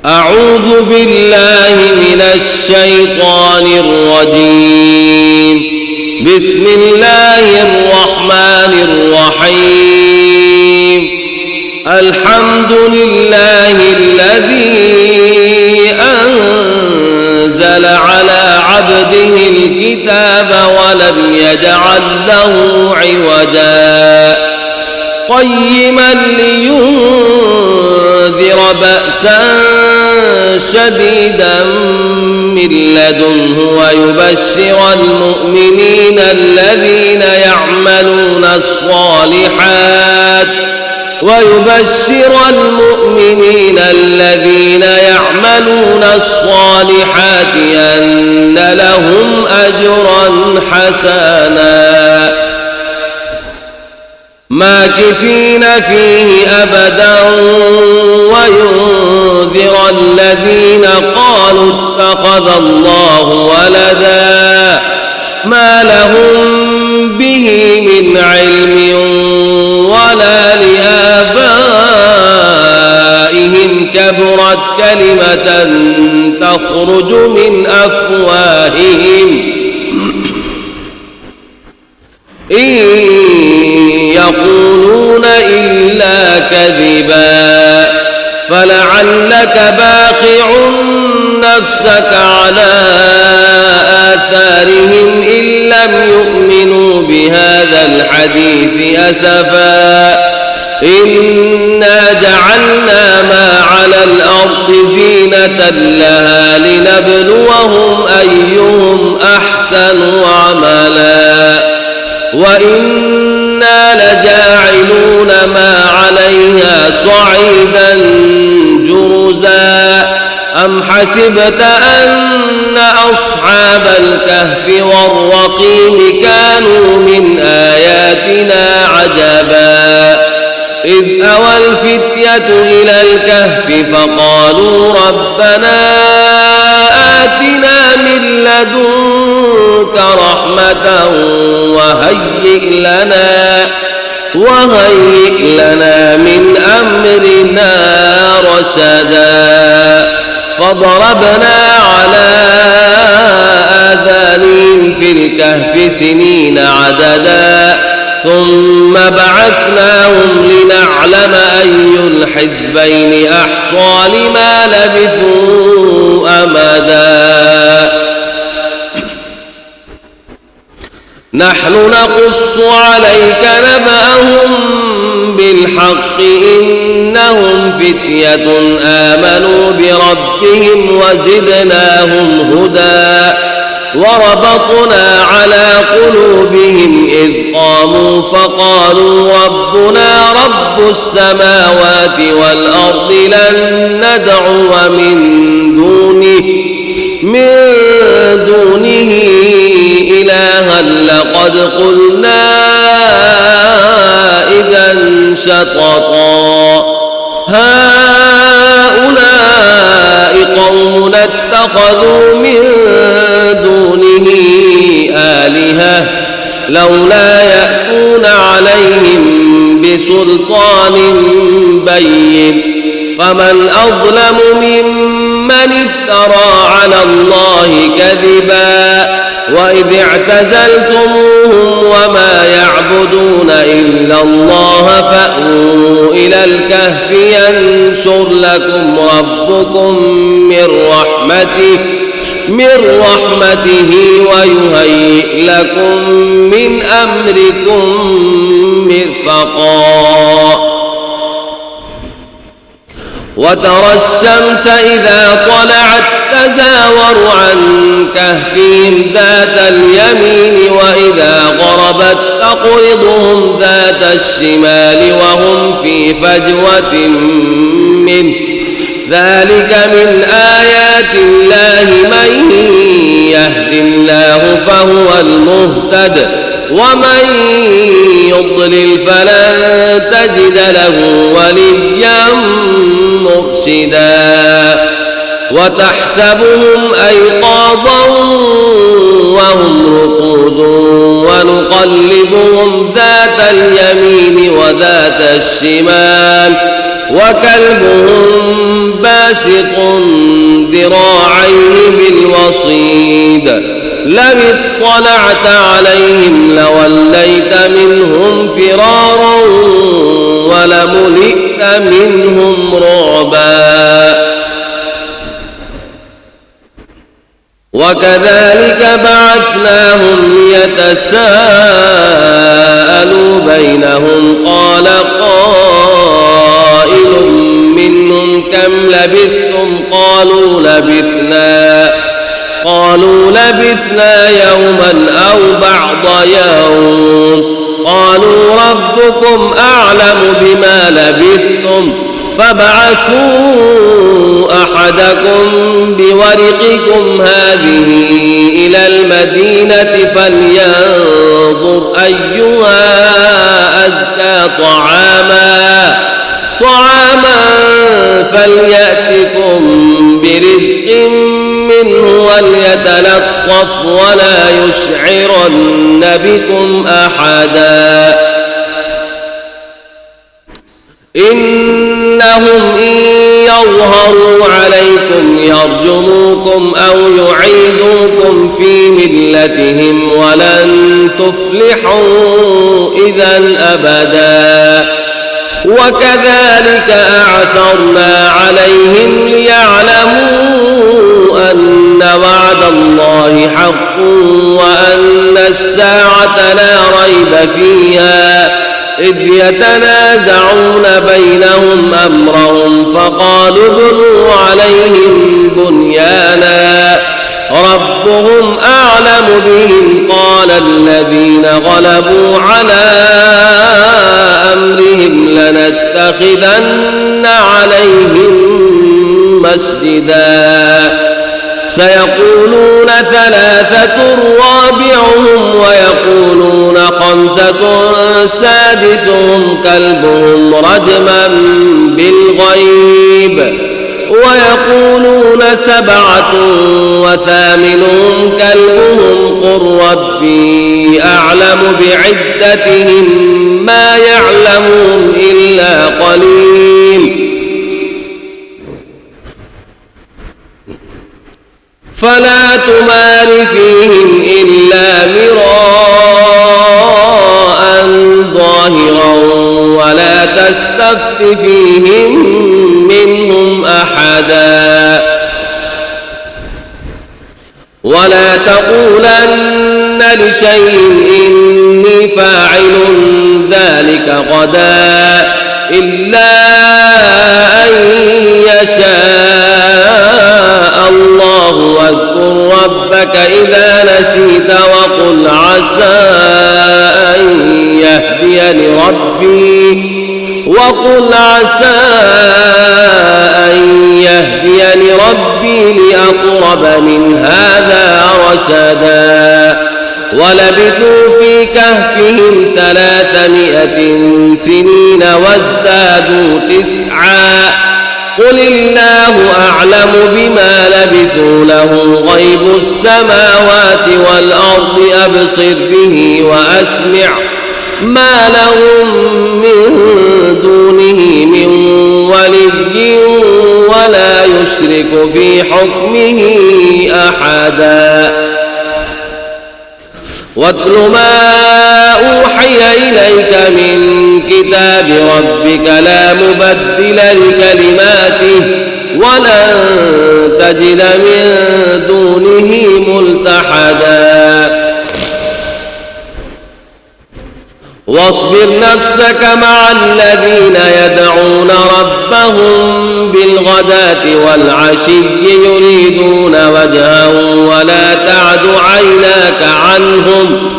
أعوذ بالله من الشيطان الرجيم. بسم الله الرحمن الرحيم. الحمد لله الذي أنزل على عبده الكتاب ولم يجعل له عوجا قيما لينذر بأسا شديدا من لدنه ويبشر المؤمنين الذين يعملون الصالحات أن لهم أجرا حسنا ماكثين فيه أبدا وينذر الذين قالوا اتخذ الله ولدا ما لهم به من علم ولا لآبائهم كبرت كلمة تخرج من أفواههم إن يقولون إلا كذبا فلعلك باخع نفسك على آثارهم إن لم يؤمنوا بهذا الحديث أسفا إنا جعلنا ما على الأرض زينة لها لنبلوهم أيهم أحسن عملا وإنا لجاعلون ما عليها صعيدا جرزا أم حسبت أن أصحاب الكهف والرقيم كانوا من آياتنا عجبا إذ أوى الفتية إلى الكهف فقالوا ربنا آتنا من لدنك رحمة وهيئ لنا من أمرنا رشدا فضربنا على آذانهم في الكهف سنين عددا ثم بعثناهم لنعلم أي الحزبين أحصى لما لبثوا أمدا نحن نقص عليك نبأهم بالحق إنهم فتية آمنوا بربهم وزدناهم هدى وربطنا على قلوبهم إذ قاموا فقالوا ربنا رب السماوات والأرض لن ندعو من دونه إلها لقد قلنا إذا شططا هؤلاء قوم اتخذوا من دونه آلهة لولا يأتون عليهم بسلطان بين فمن أظلم ممن افترى على الله كذبا وإذ اعتزلتموهم وما يعبدون إلا الله فأووا إلى الكهف ينشر لكم ربكم من رحمته ويهيئ لكم من أمركم مرفقا وترى الشمس إذا طلعت تزاور عن كهفهم ذات اليمين وإذا غربت تقرضهم ذات الشمال وهم في فجوة منه ذلك من آيات الله من يهد الله فهو المهتد ومن يضلل فلن تجد له وليا مرشدا وتحسبهم أيقاظا وهم رقود ونقلبهم ذات اليمين وذات الشمال وكلبهم باسط ذراعيه بالوصيد لو اطلعت عليهم لوليت منهم فرارا ولملئت منهم رعبا وكذلك بعثناهم ليتساءلوا بينهم قال قائل منهم كم لبثتم قالوا لبثنا يوما أو بعض يوم قالوا ربكم أعلم بما لبثتم فابعثوا أحدكم بورقكم هذه إلى المدينة فلينظر أيها أزكى طعاما فليأتكم برزق منه وليتلطف ولا يشعرن بكم أحدا إنهم إن يظهروا عليكم يرجموكم أو يعيدوكم في ملتهم ولن تفلحوا إذا أبدا وكذلك أعثرنا عليهم ليعلموا أن وعد الله حق وأن الساعة لا ريب فيها إذ يتنازعون بينهم أمرهم فقالوا ابنوا عليهم بنيانا ربهم أعلم بهم قال الذين غلبوا على أمرهم لنتخذن عليهم مسجدا سيقولون ثلاثة رابعهم ويقولون خمسة سادسهم كلبهم رجما بالغيب ويقولون سبعة وثامنهم كلبهم قل ربي أعلم بعدتهم ما يعلمون إلا قليل فلا تمار فيهم إلا مراء ظاهرا ولا تستفت فيهم منهم أحدا ولا تقولن لشيء إني فاعل ذلك غدا إلا أن يشاء الله واذكر ربك إذا نسيت وقل عسى أن يهديني ربي لأقرب من هذا رشدا ولبثوا في كهفهم 300 سنين وازدادوا 9 قل الله أعلم بما لبثوا له غيب السماوات والأرض أبصر به وأسمع ما لهم من دونه من ولي ولا يشرك في حكمه أحدا واتل ما أوحي إليك من كتاب ربك لا مبدل لكلماته ولن تجد من دونه ملتحدا واصبر نفسك مع الذين يدعون ربهم بالغداة والعشي يريدون وجهه ولا تعد عيناك عنهم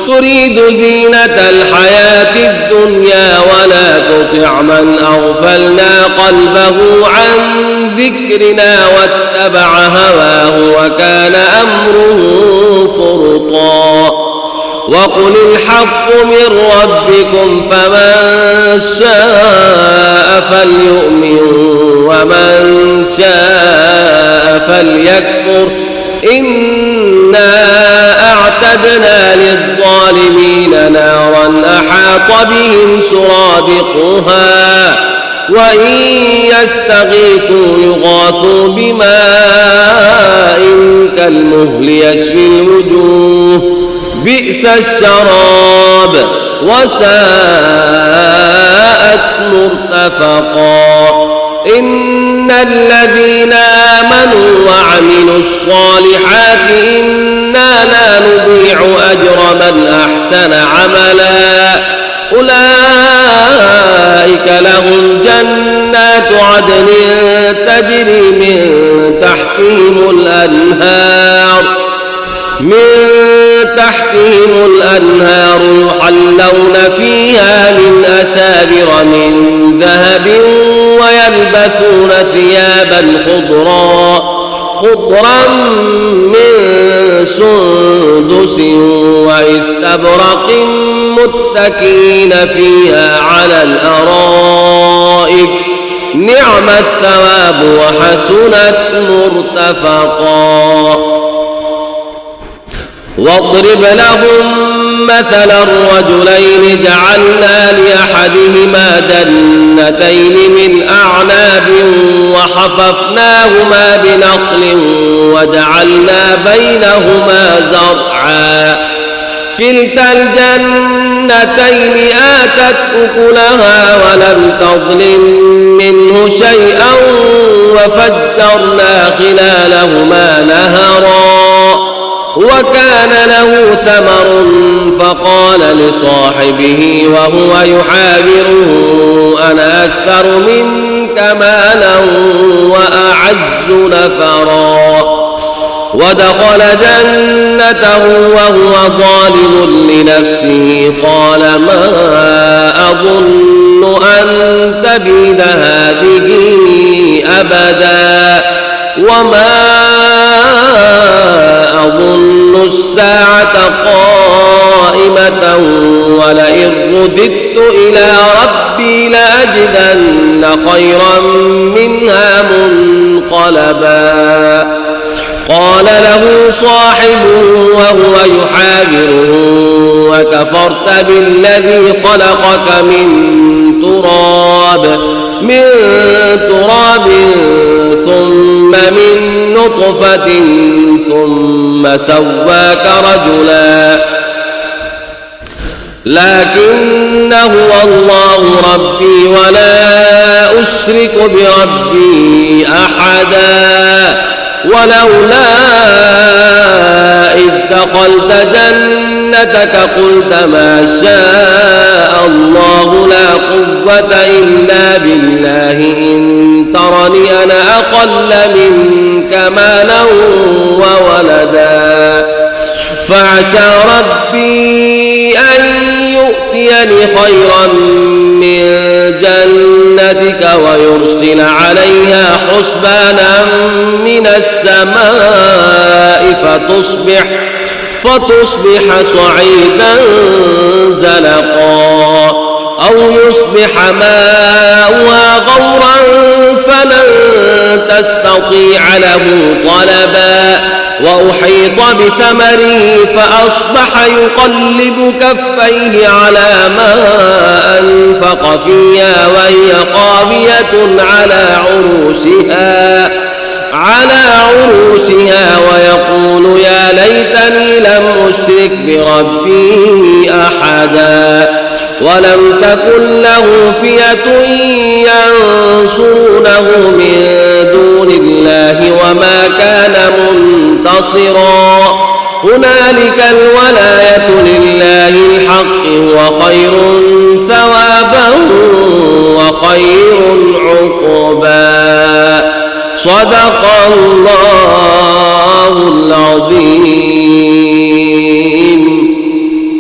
تريد زينة الحياة الدنيا ولا تطع من أغفلنا قلبه عن ذكرنا واتبع هواه وكان أمره فرطا وقل الحق من ربكم فمن شاء فليؤمن ومن شاء فليكفر إنا أعتدنا للظالمين نارا أحاط بهم سرادقها وإن يستغيثوا يغاثوا بماء كالمهل يشوي الوجوه بئس الشراب وساءت مرتفقا إن الذين آمنوا وعملوا الصالحات إنا لا نضيع أجر من أحسن عملا أولئك لهم جنات عدن تجري من تحتهم الأنهار يحلون فيها من أسابر من ذهب ويلبسون ثيابا خضرا من سندس واستبرق متكئين فيها على الأرائك نعم الثواب وحسنت مرتفقا واضرب لهم مثل الرجلين جعلنا لأحدهما جنتين من أعناب وحففناهما بنخل وجعلنا بينهما زرعا كلتا الجنتين آتت أكلها ولم تظلم منه شيئا وفجرنا خلالهما نهرا وكان له ثمر فقال لصاحبه وهو يحاوره أنا أكثر منك مالا وأعز نفرا ودخل جنته وهو ظالم لنفسه قال ما أظن أن تبيد هذه أبدا وما أظن الساعة قائمة ولئن رددت إلى ربي لأجدن خيرا منها منقلبا قال له صاحبه وهو يحاوره وكفرت بالذي خلقك من تراب ثم من نطفة ثم سواك رجلا لكن هو الله ربي ولا أشرك بربي أحدا ولولا إذ دخلت جنتك قلت ما شاء الله لا قوة إلا بالله إن ترني أنا أقل منك مالا وولدا فعسى ربي أن يؤتيني خيرا من جنتك ويرسل عليها حسبانا من السماء فتصبح صعيدا زلقا أو يصبح ماؤها غورا فلن تستطيع له طلبا وأحيط بثمره فأصبح يقلب كفيه على ما أنفق فيها وهي خاوية على عروشها ويقول يا ليتني لم أشرك بربي أحدا ولم تكن له فئة ينصرونه من دون الله وما كان منتصرا هنالك الولاية لله الحق وخير ثوابا وخير عقبا صدق الله العظيم.